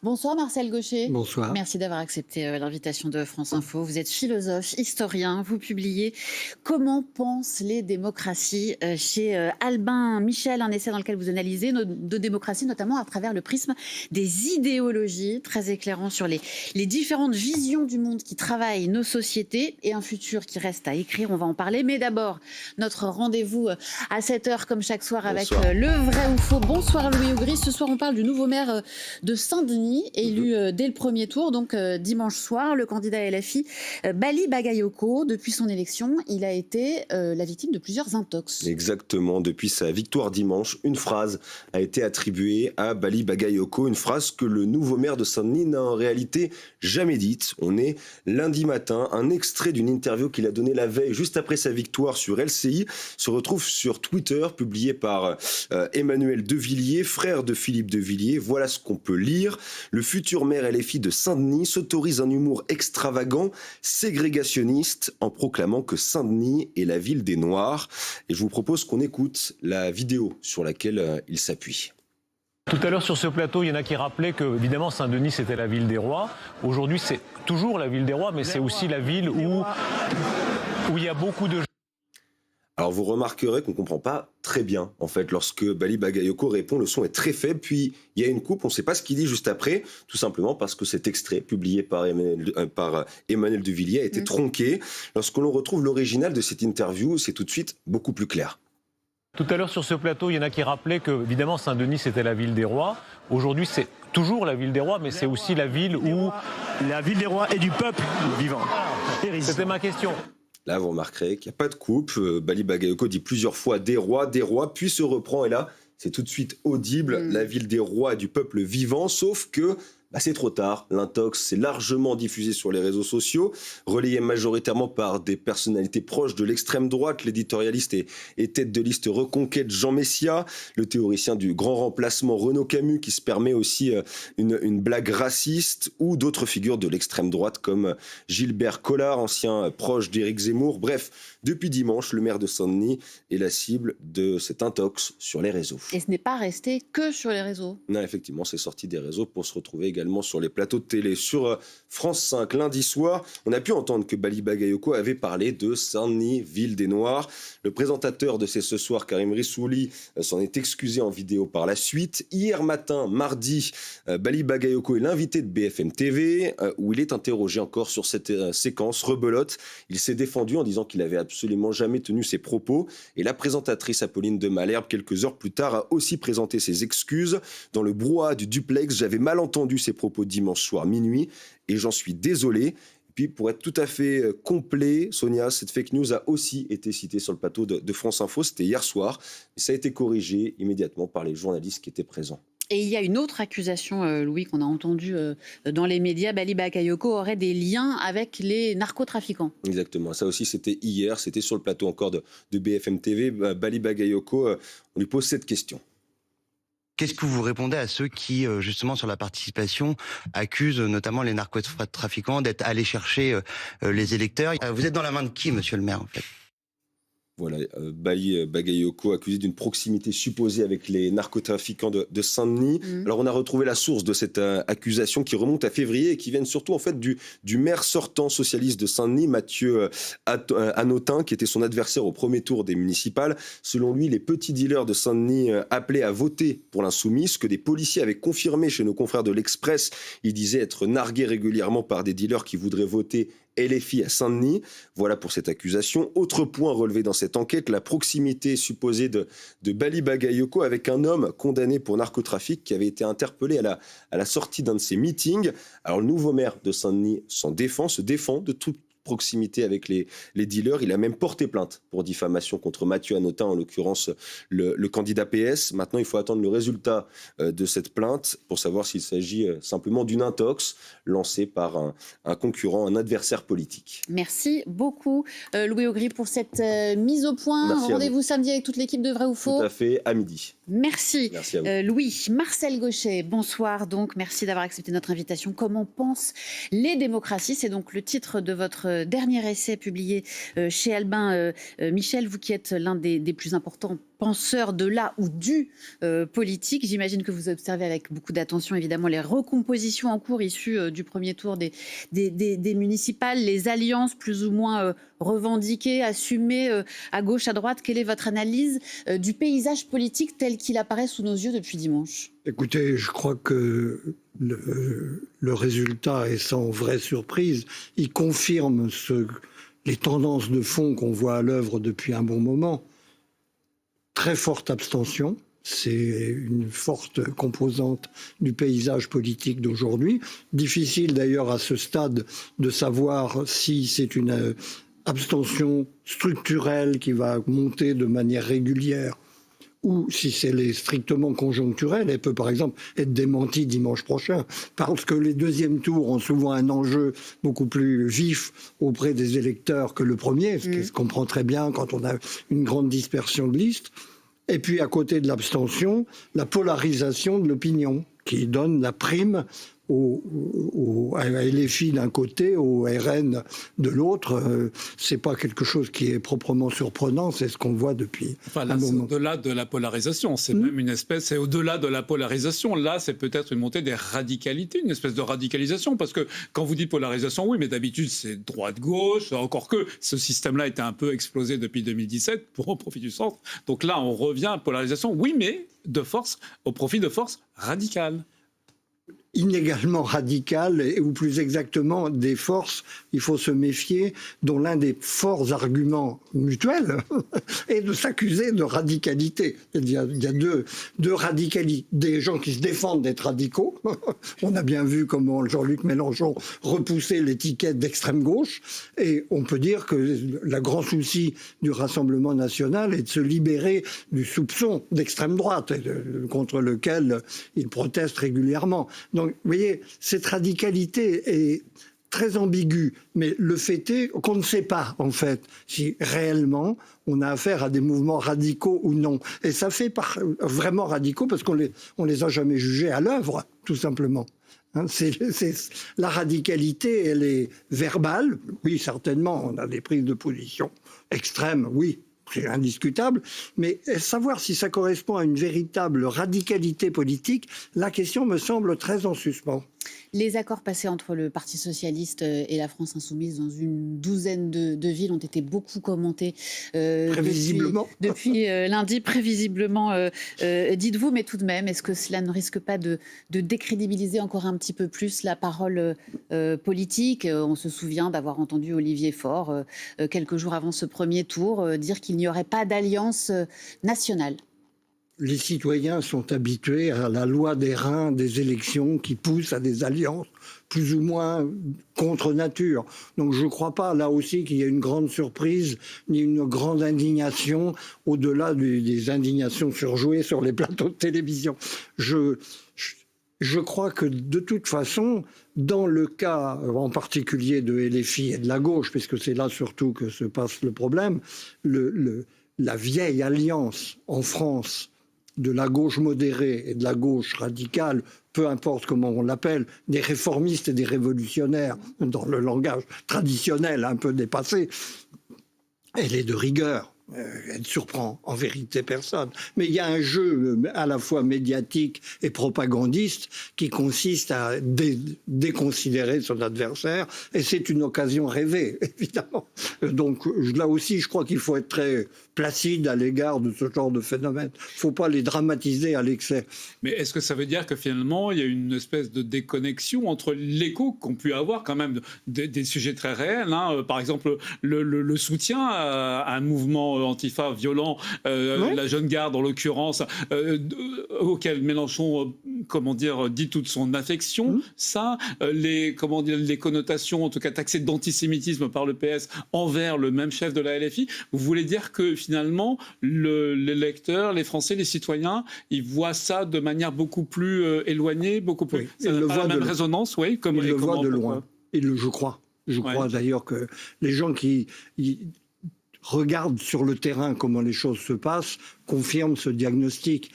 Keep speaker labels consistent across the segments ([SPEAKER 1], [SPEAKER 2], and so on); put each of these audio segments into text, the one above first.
[SPEAKER 1] Bonsoir Marcel Gaucher.
[SPEAKER 2] Bonsoir.
[SPEAKER 1] Merci d'avoir accepté l'invitation de France Info. Vous êtes philosophe, historien. Vous publiez Comment pensent les démocraties chez Albin Michel, un essai dans lequel vous analysez nos démocraties, notamment à travers le prisme des idéologies, très éclairant sur les différentes visions du monde qui travaillent nos sociétés et un futur qui reste à écrire. On va en parler. Mais d'abord, notre rendez-vous à 7h comme chaque soir avec le vrai ou faux. Bonsoir Louis Augry. Ce soir, on parle du nouveau maire de Saint-Denis, élu dès le premier tour, donc dimanche soir. Le candidat LFI, Bali Bagayoko, depuis son élection, il a été la victime de plusieurs intox.
[SPEAKER 3] Exactement. Depuis sa victoire dimanche, une phrase a été attribuée à Bali Bagayoko, une phrase que le nouveau maire de Saint-Denis n'a en réalité jamais dite. On est lundi matin, un extrait d'une interview qu'il a donnée la veille, juste après sa victoire sur LCI, se retrouve sur Twitter, publié par Emmanuel Devilliers, frère de Philippe Devilliers. Voilà ce qu'on peut lire. Le futur maire LFI de Saint-Denis s'autorise un humour extravagant, ségrégationniste, en proclamant que Saint-Denis est la ville des Noirs. Et je vous propose qu'on écoute la vidéo sur laquelle il s'appuie.
[SPEAKER 4] Tout à l'heure sur ce plateau, il y en a qui rappelaient que, évidemment, Saint-Denis c'était la ville des rois. Aujourd'hui, c'est toujours la ville des rois, mais c'est aussi la ville où il y a beaucoup de gens.
[SPEAKER 3] Alors vous remarquerez qu'on ne comprend pas très bien, en fait, lorsque Bali Bagayoko répond, le son est très faible, puis il y a une coupe, on ne sait pas ce qu'il dit juste après, tout simplement parce que cet extrait, publié par Emmanuel Devilliers, a été tronqué. Lorsque l'on retrouve l'original de cette interview, c'est tout de suite beaucoup plus clair.
[SPEAKER 4] Tout à l'heure sur ce plateau, il y en a qui rappelaient que, évidemment, Saint-Denis c'était la ville des rois. Aujourd'hui, c'est toujours la ville des rois, mais c'est aussi la ville où...
[SPEAKER 5] La ville des rois et du peuple vivant.
[SPEAKER 4] C'était ma question.
[SPEAKER 3] Là, vous remarquerez qu'il n'y a pas de coupe. Bali Bagayoko dit plusieurs fois des rois, puis se reprend. Et là, c'est tout de suite audible, la ville des rois et du peuple vivant. Sauf que c'est trop tard. L'intox s'est largement diffusé sur les réseaux sociaux, relayé majoritairement par des personnalités proches de l'extrême droite, l'éditorialiste et tête de liste Reconquête Jean Messia, le théoricien du grand remplacement Renaud Camus, qui se permet aussi une blague raciste, ou d'autres figures de l'extrême droite comme Gilbert Collard, ancien proche d'Éric Zemmour. Bref, depuis dimanche, le maire de Saint-Denis est la cible de cet intox sur les réseaux.
[SPEAKER 1] Et ce n'est pas resté que sur les réseaux.
[SPEAKER 3] Non, effectivement, c'est sorti des réseaux pour se retrouver également sur les plateaux de télé. Sur France 5, lundi soir, on a pu entendre que Bali Bagayoko avait parlé de Saint-Denis, ville des Noirs. Le présentateur de C'est ce soir, Karim Rissouli, s'en est excusé en vidéo par la suite. Hier matin, mardi, Bali Bagayoko est l'invité de BFM TV, où il est interrogé encore sur cette séquence rebelote. Il s'est défendu en disant qu'il avait absolument jamais tenu ses propos. Et la présentatrice Apolline de Malherbe, quelques heures plus tard, a aussi présenté ses excuses. Dans le brouhaha du duplex, j'avais mal entendu ses propos dimanche soir minuit et j'en suis désolé. Et puis pour être tout à fait complet, Sonia, cette fake news a aussi été citée sur le plateau de France Info, c'était hier soir, et ça a été corrigé immédiatement par les journalistes qui étaient présents.
[SPEAKER 1] Et il y a une autre accusation, Louis, qu'on a entendue dans les médias. Bali Bagayoko aurait des liens avec les narcotrafiquants.
[SPEAKER 3] Exactement, ça aussi c'était hier, c'était sur le plateau encore de BFM TV. Bali Bagayoko, on lui pose cette question.
[SPEAKER 6] Qu'est-ce que vous répondez à ceux qui, justement, sur la participation, accusent notamment les narcotrafiquants d'être allés chercher les électeurs? Vous êtes dans la main de qui, monsieur le maire, en fait?
[SPEAKER 3] Voilà, Bali Bagayoko accusé d'une proximité supposée avec les narcotrafiquants de Saint-Denis. Alors on a retrouvé la source de cette accusation qui remonte à février et qui vient surtout en fait du maire sortant socialiste de Saint-Denis, Mathieu Hanotin, qui était son adversaire au premier tour des municipales. Selon lui, les petits dealers de Saint-Denis appelaient à voter pour l'insoumis, ce que des policiers avaient confirmé chez nos confrères de l'Express. Ils disaient être nargués régulièrement par des dealers qui voudraient voter LFI à Saint-Denis. Voilà pour cette accusation. Autre point relevé dans cette enquête, la proximité supposée de Bali Bagayoko avec un homme condamné pour narcotrafic qui avait été interpellé à la sortie d'un de ses meetings. Alors le nouveau maire de Saint-Denis se défend de toute proximité avec les dealers. Il a même porté plainte pour diffamation contre Mathieu Hanotin, en l'occurrence le candidat PS. Maintenant, il faut attendre le résultat de cette plainte pour savoir s'il s'agit simplement d'une intox lancée par un concurrent, un adversaire politique.
[SPEAKER 1] Merci beaucoup, Louis Augry, pour cette mise au point.
[SPEAKER 3] Merci.
[SPEAKER 1] Rendez-vous samedi avec toute l'équipe de Vrai ou Faux.
[SPEAKER 3] Tout à fait, à midi.
[SPEAKER 1] Merci,
[SPEAKER 3] Merci à vous.
[SPEAKER 1] Louis. Marcel Gaucher, bonsoir. Donc, merci d'avoir accepté notre invitation. Comment pensent les démocraties? C'est donc le titre de votre votre dernier essai publié chez Albin Michel, vous qui êtes l'un des plus importants penseurs de la ou du politique. J'imagine que vous observez avec beaucoup d'attention, évidemment, les recompositions en cours issues du premier tour des municipales, les alliances plus ou moins revendiquées, assumées à gauche, à droite. Quelle est votre analyse du paysage politique tel qu'il apparaît sous nos yeux depuis dimanche ?
[SPEAKER 2] Écoutez, je crois que le résultat est sans vraie surprise. Il confirme les tendances de fond qu'on voit à l'œuvre depuis un bon moment. Très forte abstention, c'est une forte composante du paysage politique d'aujourd'hui. Difficile d'ailleurs à ce stade de savoir si c'est une abstention structurelle qui va monter de manière régulière ou si c'est strictement conjoncturel. Elle peut par exemple être démentie dimanche prochain, parce que les deuxièmes tours ont souvent un enjeu beaucoup plus vif auprès des électeurs que le premier, ce qui se comprend très bien quand on a une grande dispersion de listes. Et puis à côté de l'abstention, la polarisation de l'opinion, qui donne la prime à LFI d'un côté, au RN de l'autre. C'est pas quelque chose qui est proprement surprenant, c'est ce qu'on voit depuis un moment.
[SPEAKER 7] C'est au-delà de la polarisation, c'est même une espèce, c'est au-delà de la polarisation. Là, c'est peut-être une montée des radicalités, une espèce de radicalisation, parce que quand vous dites polarisation, oui, mais d'habitude c'est droite-gauche, encore que ce système-là a été un peu explosé depuis 2017 au profit du centre. Donc là, on revient à polarisation, oui, mais de force, au profit de forces radicales.
[SPEAKER 2] Inégalement radicales, ou plus exactement des forces, il faut se méfier, dont l'un des forts arguments mutuels est de s'accuser de radicalité. Il y a deux radicalités, des gens qui se défendent d'être radicaux. On a bien vu comment Jean-Luc Mélenchon repoussait l'étiquette d'extrême gauche, et on peut dire que le grand souci du Rassemblement national est de se libérer du soupçon d'extrême droite, contre lequel il proteste régulièrement. Donc, vous voyez, cette radicalité est très ambiguë, mais le fait est qu'on ne sait pas, en fait, si réellement on a affaire à des mouvements radicaux ou non. Et ça fait vraiment radicaux parce qu'on les a jamais jugés à l'œuvre, tout simplement. La radicalité, elle est verbale, oui, certainement, on a des prises de position extrêmes, oui. C'est indiscutable, mais savoir si ça correspond à une véritable radicalité politique, la question me semble très en suspens.
[SPEAKER 1] Les accords passés entre le Parti socialiste et la France insoumise dans une douzaine de villes ont été beaucoup commentés depuis lundi, prévisiblement, dites-vous, mais tout de même, est-ce que cela ne risque pas de décrédibiliser encore un petit peu plus la parole politique ? On se souvient d'avoir entendu Olivier Faure, quelques jours avant ce premier tour, dire qu'il n'y aurait pas d'alliance nationale.
[SPEAKER 2] Les citoyens sont habitués à la loi des reins des élections qui poussent à des alliances plus ou moins contre nature. Donc je ne crois pas, là aussi, qu'il y ait une grande surprise ni une grande indignation au-delà des indignations surjouées sur les plateaux de télévision. Je crois que de toute façon, dans le cas en particulier de LFI et de la gauche, puisque c'est là surtout que se passe le problème, la vieille alliance en France de la gauche modérée et de la gauche radicale, peu importe comment on l'appelle, des réformistes et des révolutionnaires, dans le langage traditionnel un peu dépassé, elle est de rigueur. Elle ne surprend en vérité personne. Mais il y a un jeu à la fois médiatique et propagandiste qui consiste à déconsidérer son adversaire, et c'est une occasion rêvée, évidemment. Donc là aussi, je crois qu'il faut être très placide à l'égard de ce genre de phénomène. Il ne faut pas les dramatiser à l'excès.
[SPEAKER 7] Mais est-ce que ça veut dire que finalement, il y a une espèce de déconnexion entre l'écho qu'ont pu avoir quand même des sujets très réels, hein, par exemple le soutien à un mouvement antifa violent, la jeune garde en l'occurrence, auquel Mélenchon, dit toute son affection, ça, les connotations, en tout cas taxées d'antisémitisme par le PS envers le même chef de la LFI, vous voulez dire que finalement, les lecteurs, les Français, les citoyens, ils voient ça de manière beaucoup plus éloignée, beaucoup plus...
[SPEAKER 2] Oui,
[SPEAKER 7] ça n'a pas la même résonance, oui,
[SPEAKER 2] ils le voient de loin. Je crois d'ailleurs que les gens qui regarde sur le terrain comment les choses se passent, confirme ce diagnostic.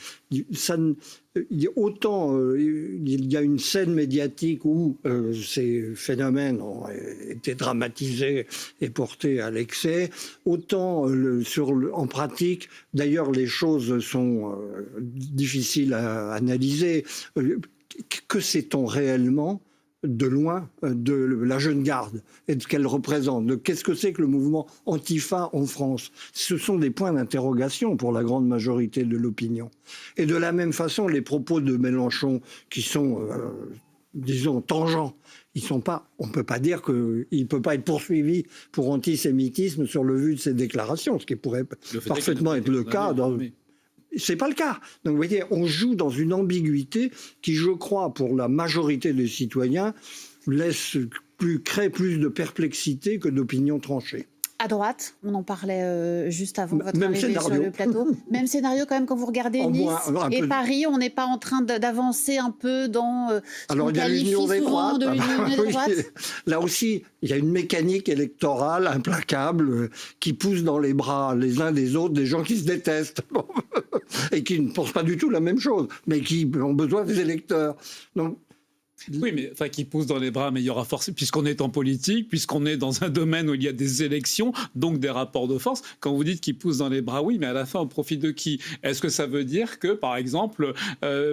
[SPEAKER 2] Autant il y a une scène médiatique où ces phénomènes ont été dramatisés et portés à l'excès, autant en pratique, d'ailleurs les choses sont difficiles à analyser. Que sait-on réellement de loin de la jeune garde et de ce qu'elle représente, qu'est-ce que c'est que le mouvement Antifa en France? Ce sont des points d'interrogation pour la grande majorité de l'opinion. Et de la même façon, les propos de Mélenchon qui sont, disons, tangents, on ne peut pas dire qu'il ne peut pas être poursuivi pour antisémitisme sur le vu de ses déclarations, ce qui pourrait parfaitement être le cas dans... C'est pas le cas. Donc, vous voyez, on joue dans une ambiguïté qui, je crois, pour la majorité des citoyens, crée plus de perplexité que d'opinions tranchées.
[SPEAKER 1] À droite, on en parlait juste avant votre
[SPEAKER 2] Même
[SPEAKER 1] arrivée
[SPEAKER 2] scénario.
[SPEAKER 1] sur le plateau. Même scénario quand même quand vous regardez Nice et Paris, on n'est pas en train d'avancer un peu dans ce qu'on qualifie souvent de l'union des droites.
[SPEAKER 2] Là aussi, il y a une mécanique électorale implacable qui pousse dans les bras les uns des autres des gens qui se détestent et qui ne pensent pas du tout la même chose, mais qui ont besoin des électeurs. Donc,
[SPEAKER 7] oui, mais enfin, qui pousse dans les bras, mais il y aura forcément, puisqu'on est en politique, puisqu'on est dans un domaine où il y a des élections, donc des rapports de force. Quand vous dites qu'il pousse dans les bras, oui, mais à la fin, au profit de qui? Est-ce que ça veut dire que, par exemple,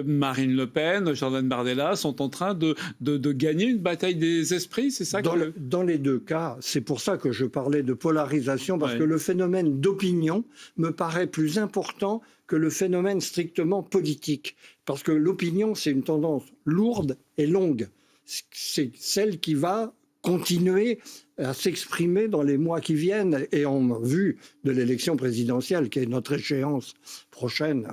[SPEAKER 7] Marine Le Pen, Jordan Bardella sont en train de gagner une bataille des esprits? C'est ça
[SPEAKER 2] dans les deux cas, c'est pour ça que je parlais de polarisation, parce que le phénomène d'opinion me paraît plus important que le phénomène strictement politique. Parce que l'opinion, c'est une tendance lourde et longue. C'est celle qui va continuer à s'exprimer dans les mois qui viennent. Et en vue de l'élection présidentielle, qui est notre échéance prochaine,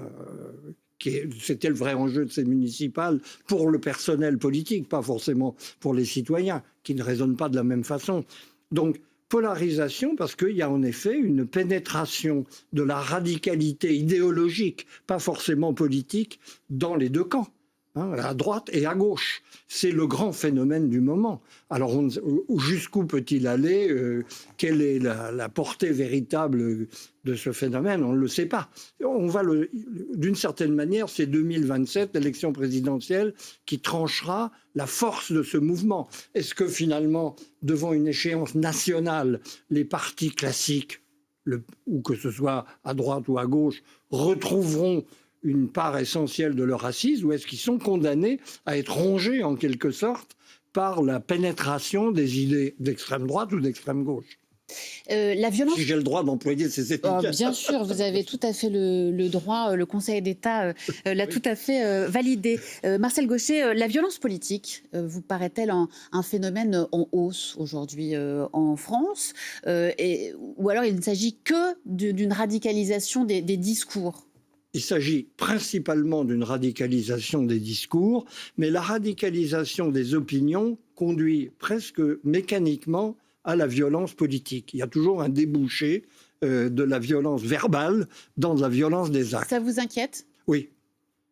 [SPEAKER 2] c'était le vrai enjeu de ces municipales pour le personnel politique, pas forcément pour les citoyens, qui ne raisonnent pas de la même façon. Donc, polarisation, parce qu'il y a en effet une pénétration de la radicalité idéologique, pas forcément politique, dans les deux camps, à droite et à gauche. C'est le grand phénomène du moment. Alors, jusqu'où peut-il aller? Quelle est la portée véritable de ce phénomène? On ne le sait pas. D'une certaine manière, c'est 2027, l'élection présidentielle, qui tranchera la force de ce mouvement. Est-ce que finalement, devant une échéance nationale, les partis classiques, ou que ce soit à droite ou à gauche, retrouveront une part essentielle de leur assise, ou est-ce qu'ils sont condamnés à être rongés en quelque sorte par la pénétration des idées d'extrême droite ou d'extrême gauche?
[SPEAKER 1] La violence...
[SPEAKER 2] Si j'ai le droit d'employer ces étiquettes.
[SPEAKER 1] Bien sûr, vous avez tout à fait le droit, le Conseil d'État l'a tout à fait validé. Marcel Gauchet, la violence politique, vous paraît-elle un phénomène en hausse aujourd'hui en France ou alors il ne s'agit que d'une radicalisation des discours?
[SPEAKER 2] Il s'agit principalement d'une radicalisation des discours, mais la radicalisation des opinions conduit presque mécaniquement à la violence politique. Il y a toujours un débouché de la violence verbale dans la violence des actes.
[SPEAKER 1] Ça vous inquiète?
[SPEAKER 2] Oui.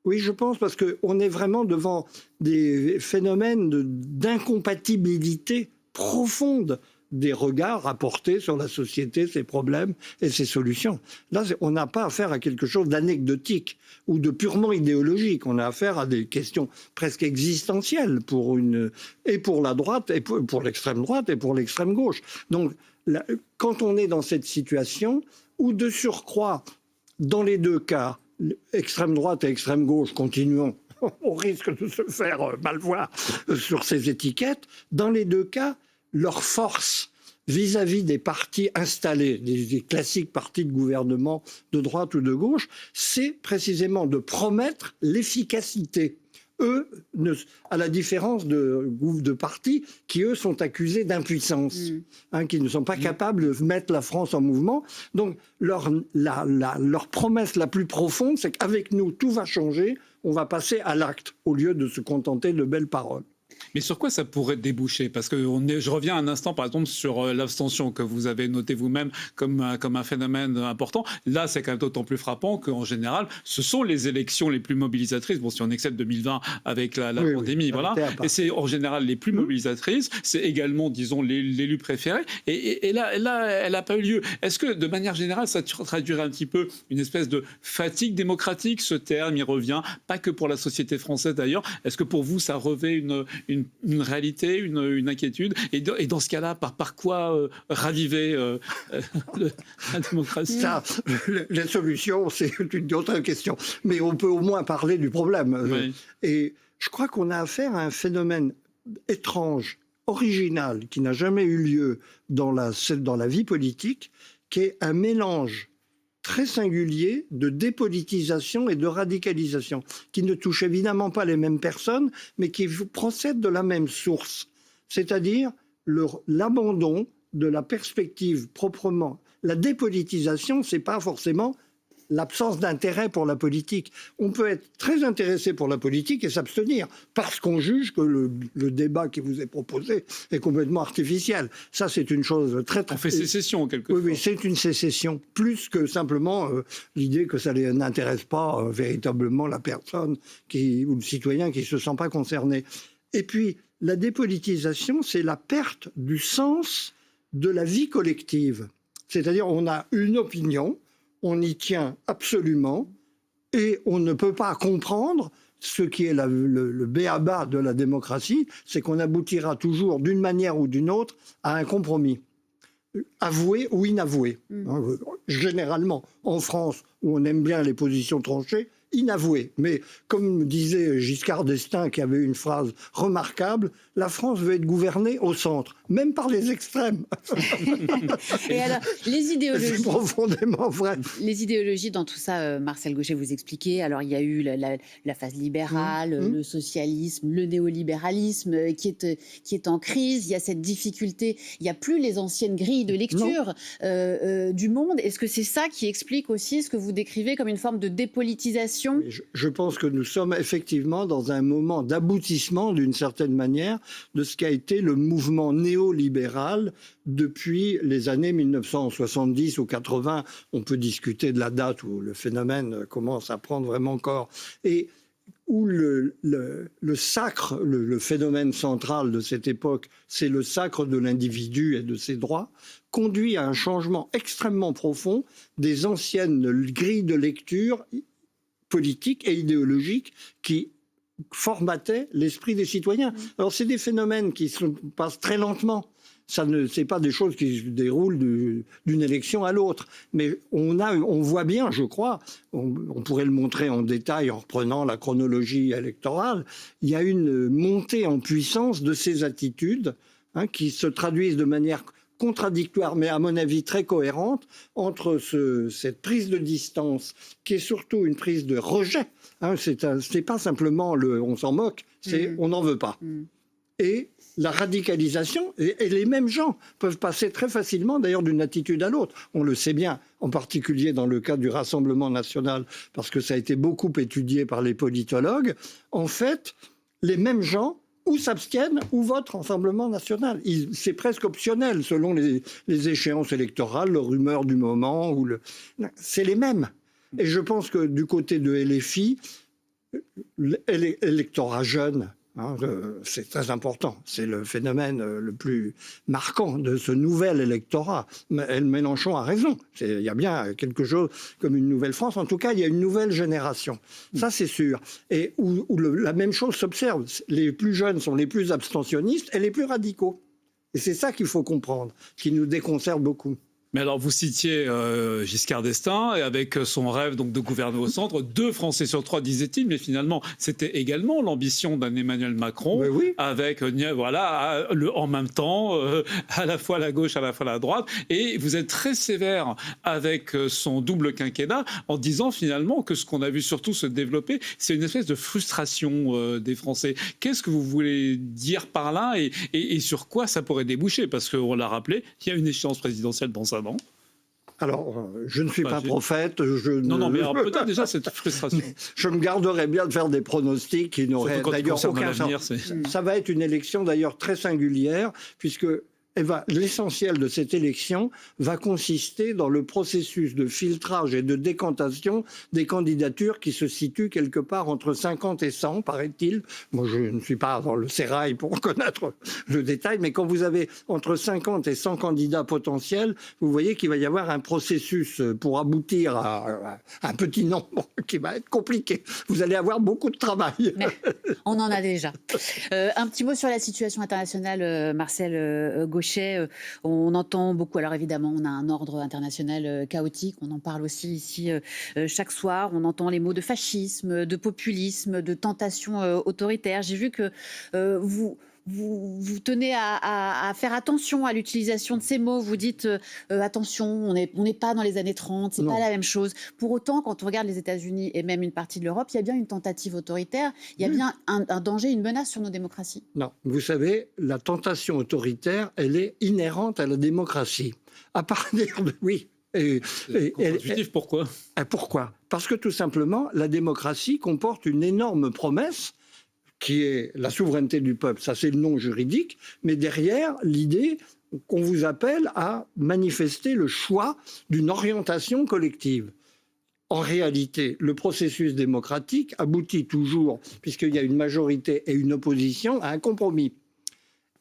[SPEAKER 2] Oui, je pense, parce qu'on est vraiment devant des phénomènes d'incompatibilité profonde des regards apportés sur la société, ses problèmes et ses solutions. Là, on n'a pas affaire à quelque chose d'anecdotique ou de purement idéologique. On a affaire à des questions presque existentielles et pour la droite, et pour l'extrême droite et pour l'extrême gauche. Donc, quand on est dans cette situation, où de surcroît, dans les deux cas, extrême droite et extrême gauche, continuons, on risque de se faire mal voir sur ces étiquettes, dans les deux cas, leur force vis-à-vis des partis installés, des classiques partis de gouvernement de droite ou de gauche, c'est précisément de promettre l'efficacité. Eux, à la différence de partis qui, eux, sont accusés d'impuissance, qui ne sont pas capables de mettre la France en mouvement. Donc, leur promesse la plus profonde, c'est qu'avec nous, tout va changer, on va passer à l'acte, au lieu de se contenter de belles paroles.
[SPEAKER 7] Mais sur quoi ça pourrait déboucher? Parce que je reviens un instant, par exemple, sur l'abstention que vous avez noté vous-même comme un phénomène important. Là, c'est quand même d'autant plus frappant qu'en général, ce sont les élections les plus mobilisatrices. Bon, si on excède 2020 avec la pandémie, voilà. Et c'est en général les plus mobilisatrices. C'est également, disons, l'élu préféré. Et là, elle n'a pas eu lieu. Est-ce que, de manière générale, ça traduirait un petit peu une espèce de fatigue démocratique? Ce terme, il revient, pas que pour la société française d'ailleurs. Est-ce que pour vous, ça revêt une réalité, une inquiétude? Et dans ce cas-là, par quoi raviver la démocratie?
[SPEAKER 2] Ça, les solutions, c'est une autre question. Mais on peut au moins parler du problème.
[SPEAKER 7] Oui.
[SPEAKER 2] Et je crois qu'on a affaire à un phénomène étrange, original, qui n'a jamais eu lieu dans la vie politique, qui est un mélange très singulier de dépolitisation et de radicalisation, qui ne touche évidemment pas les mêmes personnes, mais qui procède de la même source, c'est-à-dire l'abandon de la perspective proprement. La dépolitisation, c'est pas forcément l'absence d'intérêt pour la politique. On peut être très intéressé pour la politique et s'abstenir parce qu'on juge que le débat qui vous est proposé est complètement artificiel. Ça, c'est une chose très...
[SPEAKER 7] On fait sécession, en quelque sorte.
[SPEAKER 2] Oui, c'est une sécession, plus que simplement l'idée que ça n'intéresse pas véritablement la personne ou le citoyen qui ne se sent pas concerné. Et puis, la dépolitisation, c'est la perte du sens de la vie collective. C'est-à-dire, on a une opinion, on y tient absolument, et on ne peut pas comprendre ce qui est le b.a.-ba de la démocratie, c'est qu'on aboutira toujours, d'une manière ou d'une autre, à un compromis. Avoué ou inavoué. Généralement, en France, où on aime bien les positions tranchées, inavoué. Mais comme disait Giscard d'Estaing, qui avait une phrase remarquable, la France veut être gouvernée au centre, même par les extrêmes.
[SPEAKER 1] Et alors, les idéologies...
[SPEAKER 2] C'est profondément vrai.
[SPEAKER 1] Les idéologies dans tout ça, Marcel Gauchet, vous expliquez. Alors, il y a eu la phase libérale, le socialisme, le néolibéralisme qui est en crise. Il y a cette difficulté. Il n'y a plus les anciennes grilles de lecture du monde. Est-ce que c'est ça qui explique aussi ce que vous décrivez comme une forme de dépolitisation?
[SPEAKER 2] Je pense que nous sommes effectivement dans un moment d'aboutissement, d'une certaine manière, de ce qu'a été le mouvement néolibéral depuis les années 1970 ou 80. On peut discuter de la date où le phénomène commence à prendre vraiment corps. Et où le sacre, le phénomène central de cette époque, c'est le sacre de l'individu et de ses droits, conduit à un changement extrêmement profond des anciennes grilles de lecture politique et idéologique qui formatait l'esprit des citoyens. Alors, c'est des phénomènes qui se passent très lentement. C'est pas des choses qui se déroulent d'une élection à l'autre. Mais on voit bien, je crois, on pourrait le montrer en détail en reprenant la chronologie électorale, il y a une montée en puissance de ces attitudes qui se traduisent de manière contradictoire, mais à mon avis très cohérente, entre cette prise de distance, qui est surtout une prise de rejet. C'est pas simplement on s'en moque, c'est on n'en veut pas. Et la radicalisation, et les mêmes gens peuvent passer très facilement d'ailleurs d'une attitude à l'autre. On le sait bien, en particulier dans le cas du Rassemblement national, parce que ça a été beaucoup étudié par les politologues. En fait, les mêmes gens ou s'abstiennent ou votent Rassemblement national. C'est presque optionnel selon les échéances électorales, leur humeur du moment. C'est les mêmes. Et je pense que du côté de LFI, l'électorat jeune, c'est très important. C'est le phénomène le plus marquant de ce nouvel électorat. Mélenchon a raison. Il y a bien quelque chose comme une nouvelle France. En tout cas, il y a une nouvelle génération. Ça, c'est sûr. Et où la même chose s'observe. Les plus jeunes sont les plus abstentionnistes et les plus radicaux. Et c'est ça qu'il faut comprendre, qui nous déconcerte beaucoup.
[SPEAKER 7] Mais alors, vous citiez Giscard d'Estaing, et avec son rêve donc de gouverner au centre, 2 Français sur 3, disait-il, mais finalement, c'était également l'ambition d'un Emmanuel Macron, avec, en même temps, à la fois la gauche, à la fois la droite, et vous êtes très sévère avec son double quinquennat, en disant finalement que ce qu'on a vu surtout se développer, c'est une espèce de frustration des Français. Qu'est-ce que vous voulez dire par là, et sur quoi ça pourrait déboucher? Parce qu'on l'a rappelé, il y a une échéance présidentielle dans un an.
[SPEAKER 2] Alors, je ne suis pas
[SPEAKER 7] j'ai-
[SPEAKER 2] prophète.
[SPEAKER 7] Non, mais alors, peut-être déjà cette frustration.
[SPEAKER 2] Je me garderais bien de faire des pronostics qui n'auraient
[SPEAKER 7] Surtout quand il
[SPEAKER 2] d'ailleurs
[SPEAKER 7] concerne
[SPEAKER 2] aucun
[SPEAKER 7] l'avenir,
[SPEAKER 2] sens.
[SPEAKER 7] c'est-
[SPEAKER 2] Ça va être une élection d'ailleurs très singulière, puisque l'essentiel de cette élection va consister dans le processus de filtrage et de décantation des candidatures qui se situent quelque part entre 50 et 100, paraît-il. Moi, je ne suis pas dans le sérail pour connaître le détail, mais quand vous avez entre 50 et 100 candidats potentiels, vous voyez qu'il va y avoir un processus pour aboutir à un petit nombre qui va être compliqué. Vous allez avoir beaucoup de travail.
[SPEAKER 1] Mais on en a déjà. Un petit mot sur la situation internationale, Marcel Gauchet. On entend beaucoup, alors évidemment, on a un ordre international chaotique, on en parle aussi ici chaque soir. On entend les mots de fascisme, de populisme, de tentation autoritaire. J'ai vu que vous tenez à faire attention à l'utilisation de ces mots. Vous dites attention, on n'est pas dans les années 30, c'est pas la même chose. Pour autant, quand on regarde les États-Unis et même une partie de l'Europe, il y a bien une tentative autoritaire, il y a bien un danger, une menace sur nos démocraties.
[SPEAKER 2] Non, vous savez, la tentation autoritaire, elle est inhérente à la démocratie. À partir de... Oui.
[SPEAKER 7] Contre-intuitif, pourquoi ?
[SPEAKER 2] Pourquoi ? Parce que tout simplement, la démocratie comporte une énorme promesse qui est la souveraineté du peuple, ça c'est le nom juridique, mais derrière l'idée qu'on vous appelle à manifester le choix d'une orientation collective. En réalité, le processus démocratique aboutit toujours, puisqu'il y a une majorité et une opposition, à un compromis.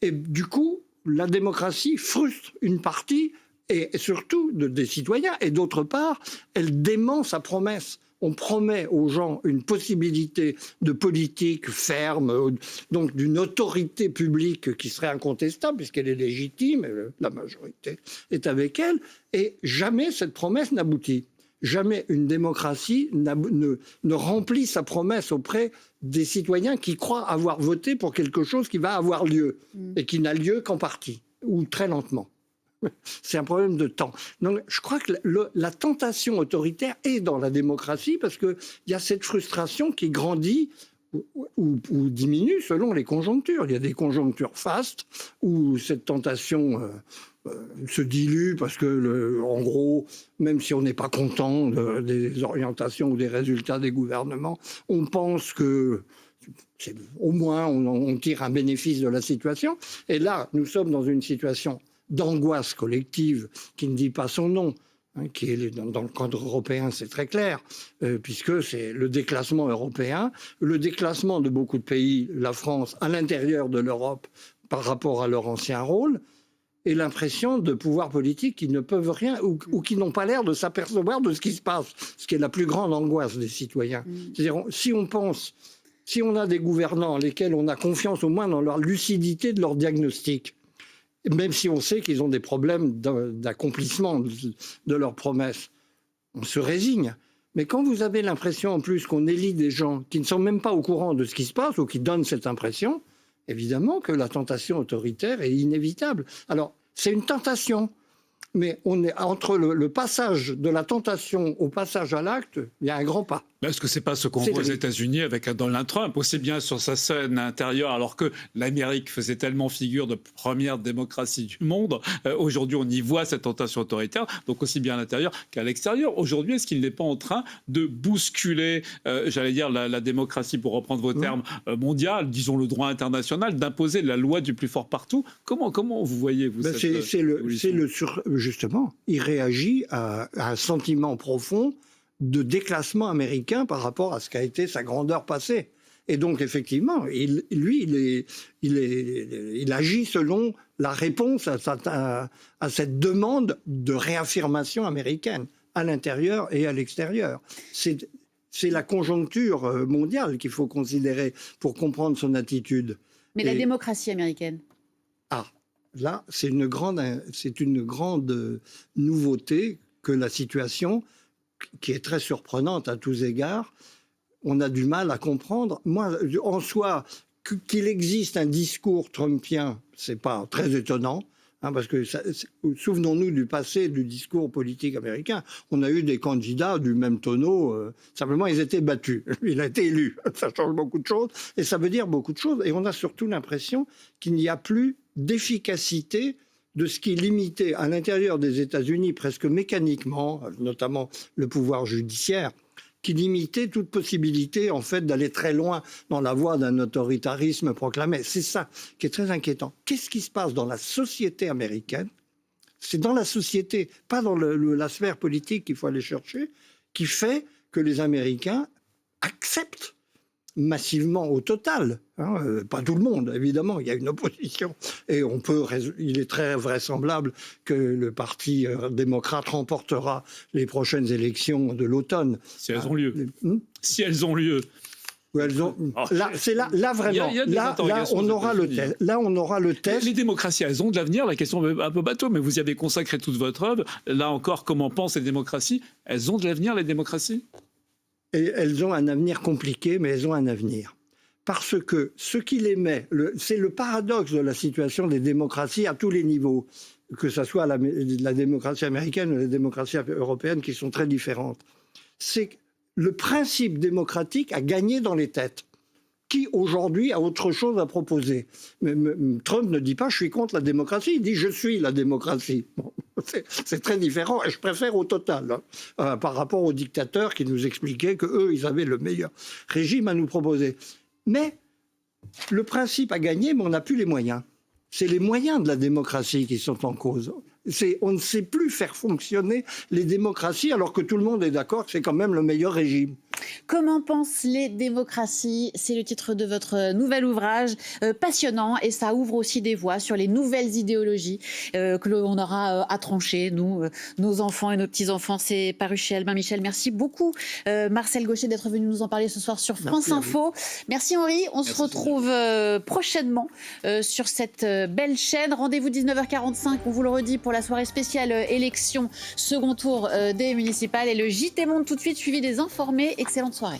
[SPEAKER 2] Et du coup, la démocratie frustre une partie, et surtout des citoyens, et d'autre part, elle dément sa promesse. On promet aux gens une possibilité de politique ferme, donc d'une autorité publique qui serait incontestable, puisqu'elle est légitime, et la majorité est avec elle, et jamais cette promesse n'aboutit. Jamais une démocratie ne remplit sa promesse auprès des citoyens qui croient avoir voté pour quelque chose qui va avoir lieu, et qui n'a lieu qu'en partie, ou très lentement. C'est un problème de temps. Donc, je crois que la tentation autoritaire est dans la démocratie parce qu'il y a cette frustration qui grandit ou diminue selon les conjonctures. Il y a des conjonctures fastes où cette tentation se dilue parce que, en gros, même si on n'est pas content des orientations ou des résultats des gouvernements, on pense que au moins on tire un bénéfice de la situation. Et là, nous sommes dans une situation d'angoisse collective qui ne dit pas son nom, qui est dans le cadre européen, c'est très clair, puisque c'est le déclassement européen, le déclassement de beaucoup de pays, la France, à l'intérieur de l'Europe par rapport à leur ancien rôle, et l'impression de pouvoirs politiques qui ne peuvent rien ou qui n'ont pas l'air de s'apercevoir de ce qui se passe, ce qui est la plus grande angoisse des citoyens. C'est-à-dire, si on a des gouvernants en lesquels on a confiance au moins dans leur lucidité de leur diagnostic, même si on sait qu'ils ont des problèmes d'accomplissement de leurs promesses, on se résigne. Mais quand vous avez l'impression en plus qu'on élit des gens qui ne sont même pas au courant de ce qui se passe ou qui donnent cette impression, évidemment que la tentation autoritaire est inévitable. Alors, c'est une tentation, mais on est entre le passage de la tentation au passage à l'acte, il y a un grand pas.
[SPEAKER 7] Est-ce que c'est pas ce qu'on voit aux États-Unis avec Donald Trump, aussi bien sur sa scène intérieure, alors que l'Amérique faisait tellement figure de première démocratie du monde, aujourd'hui on y voit cette tentation autoritaire, donc aussi bien à l'intérieur qu'à l'extérieur. Aujourd'hui, est-ce qu'il n'est pas en train de bousculer, j'allais dire, la démocratie, pour reprendre vos termes, mondiale, disons le droit international, d'imposer la loi du plus fort partout? Comment vous voyez, vous,
[SPEAKER 2] justement, il réagit à un sentiment profond de déclassement américain par rapport à ce qu'a été sa grandeur passée. Et donc, effectivement, il agit selon la réponse à cette demande de réaffirmation américaine, à l'intérieur et à l'extérieur. C'est la conjoncture mondiale qu'il faut considérer pour comprendre son attitude.
[SPEAKER 1] Mais la démocratie américaine?
[SPEAKER 2] Ah, là, c'est une grande nouveauté que la situation, qui est très surprenante à tous égards, on a du mal à comprendre. Moi, en soi, qu'il existe un discours trumpien, c'est pas très étonnant, parce que souvenons-nous du passé du discours politique américain. On a eu des candidats du même tonneau, simplement ils étaient battus. Il a été élu, ça change beaucoup de choses, et ça veut dire beaucoup de choses. Et on a surtout l'impression qu'il n'y a plus d'efficacité de ce qui limitait à l'intérieur des États-Unis presque mécaniquement, notamment le pouvoir judiciaire, qui limitait toute possibilité en fait d'aller très loin dans la voie d'un autoritarisme proclamé. C'est ça qui est très inquiétant. Qu'est-ce qui se passe dans la société américaine? C'est dans la société, pas dans la sphère politique qu'il faut aller chercher, qui fait que les Américains acceptent massivement au total, pas tout le monde évidemment, il y a une opposition et il est très vraisemblable que le parti démocrate remportera les prochaines élections de l'automne.
[SPEAKER 7] Si elles ont lieu. Si elles ont lieu.
[SPEAKER 2] C'est là vraiment. Là, on aura le test. Là, on aura le test.
[SPEAKER 7] Les démocraties, elles ont de l'avenir. La question est un peu bateau, mais vous y avez consacré toute votre œuvre. Là encore, comment pensent les démocraties? Elles ont de l'avenir, les démocraties?
[SPEAKER 2] Et elles ont un avenir compliqué, mais elles ont un avenir. Parce que ce qui les met, c'est le paradoxe de la situation des démocraties à tous les niveaux, que ce soit la démocratie américaine ou la démocratie européenne, qui sont très différentes. C'est que le principe démocratique a gagné dans les têtes. Qui, aujourd'hui, a autre chose à proposer? Trump ne dit pas « je suis contre la démocratie », il dit « je suis la démocratie ». Bon, c'est très différent, et je préfère au total, par rapport aux dictateurs qui nous expliquaient qu'eux, ils avaient le meilleur régime à nous proposer. Mais le principe a gagné, mais on n'a plus les moyens. C'est les moyens de la démocratie qui sont en cause. On ne sait plus faire fonctionner les démocraties alors que tout le monde est d'accord que c'est quand même le meilleur régime.
[SPEAKER 1] Comment pensent les démocraties? C'est le titre de votre nouvel ouvrage, passionnant, et ça ouvre aussi des voies sur les nouvelles idéologies que l'on aura à trancher, nous, nos enfants et nos petits-enfants. C'est paru chez Albin Michel. Merci beaucoup, Marcel Gauchet, d'être venu nous en parler ce soir sur France Info. Merci Henri, on se retrouve prochainement sur cette belle chaîne. Rendez-vous 19h45, on vous le redit, pour la soirée spéciale élection, second tour des municipales. Et le JT Monde tout de suite, suivi des Informés. Excellente soirée.